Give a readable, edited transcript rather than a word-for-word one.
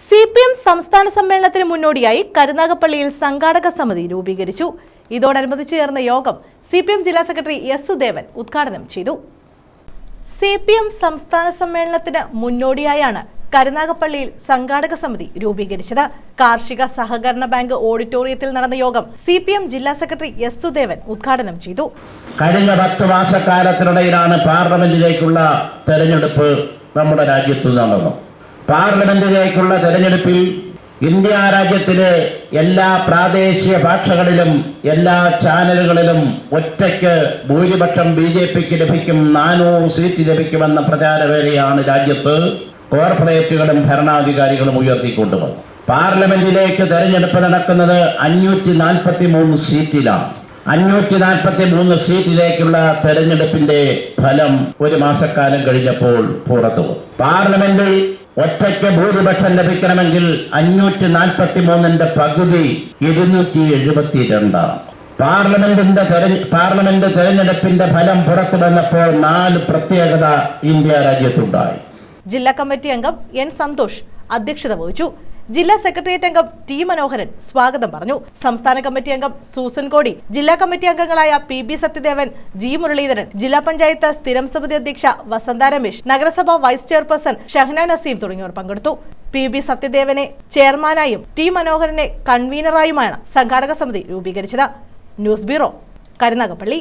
CPM സംസ്ഥാന സമ്മേളനത്തിന് മുന്നോടിയായി കരുനാഗപ്പള്ളിയിൽ സംഘാടക സമിതി രൂപീകരിച്ചു. ഇതോടനുബന്ധിച്ച് ചേർന്ന യോഗം CPM ജില്ലാ സെക്രട്ടറി S. സുദേവൻ ഉദ്ഘാടനം ചെയ്തു. CPM സംസ്ഥാന സമ്മേളനത്തിന് മുന്നോടിയായാണ് കരുനാഗപ്പള്ളിയിൽ സംഘാടക സമിതി രൂപീകരിച്ചത്. കാർഷിക സഹകരണ ബാങ്ക് ഓഡിറ്റോറിയത്തിൽ നടന്ന യോഗം CPM ജില്ലാ സെക്രട്ടറി S. സുദേവൻ ഉദ്ഘാടനം ചെയ്തു. കഴിഞ്ഞ 10 മാസക്കാലത്തിനിടയിലാണ് പാർലമെന്റിലേക്കുള്ള തെരഞ്ഞെടുപ്പ് നമ്മുടെ രാജ്യത്ത് നടന്നത്. പാർലമെന്റിലേക്കുള്ള തെരഞ്ഞെടുപ്പിൽ ഇന്ത്യ രാജ്യത്തിലെ എല്ലാ പ്രാദേശിക ഭാഷകളിലും എല്ലാ ചാനലുകളിലും ഒറ്റയ്ക്ക് ഭൂരിപക്ഷം BJPക്ക് ലഭിക്കും, 400 സീറ്റ് ലഭിക്കുമെന്ന പ്രചാരവേലയാണ് രാജ്യത്ത് കോർപ്പറേറ്റുകളും ഭരണാധികാരികളും ഉയർത്തിക്കൊണ്ടുവന്നത്. പാർലമെന്റിലേക്ക് തെരഞ്ഞെടുപ്പ് നടക്കുന്നത് 543 സീറ്റിലാണ്. 543 സീറ്റിലേക്കുള്ള തെരഞ്ഞെടുപ്പിന്റെ ഫലം ഒരു മാസക്കാലം കഴിഞ്ഞപ്പോൾ പുറത്തു വന്നു. പാർലമെന്റിൽ ഒറ്റയ്ക്ക് ഭൂരിപക്ഷം ലഭിക്കണമെങ്കിൽ 543ന്റെ പകുതി 272. പാർലമെന്റ് തെരഞ്ഞെടുപ്പിന്റെ ഫലം പുറത്തു വന്നപ്പോൾ 4 പ്രത്യേകത ഇന്ത്യ രാജ്യത്തുണ്ടായി. ജില്ലാ കമ്മിറ്റി അംഗം N. സന്തോഷ് അധ്യക്ഷത വഹിച്ചു. ജില്ലാ സെക്രട്ടേറിയറ്റ് അംഗം T. മനോഹരൻ സ്വാഗതം പറഞ്ഞു. സംസ്ഥാന കമ്മിറ്റി അംഗം സൂസൻ കോടി, ജില്ലാ കമ്മിറ്റി അംഗങ്ങളായ PB സത്യദേവൻ, G. മുരളീധരൻ, ജില്ലാ പഞ്ചായത്ത് സ്ഥിരം സമിതി അധ്യക്ഷ വസന്ത രമേശ്, നഗരസഭ വൈസ് ചെയർപേഴ്സൺ ഷഹ്ന നസീം തുടങ്ങിയവർ പങ്കെടുത്തു. PB സത്യദേവനെ ചെയർമാനായും T. മനോഹരനെ കൺവീനറായുമാണ് സംഘാടക സമിതി രൂപീകരിച്ചത്. News bureau, Karunagappally.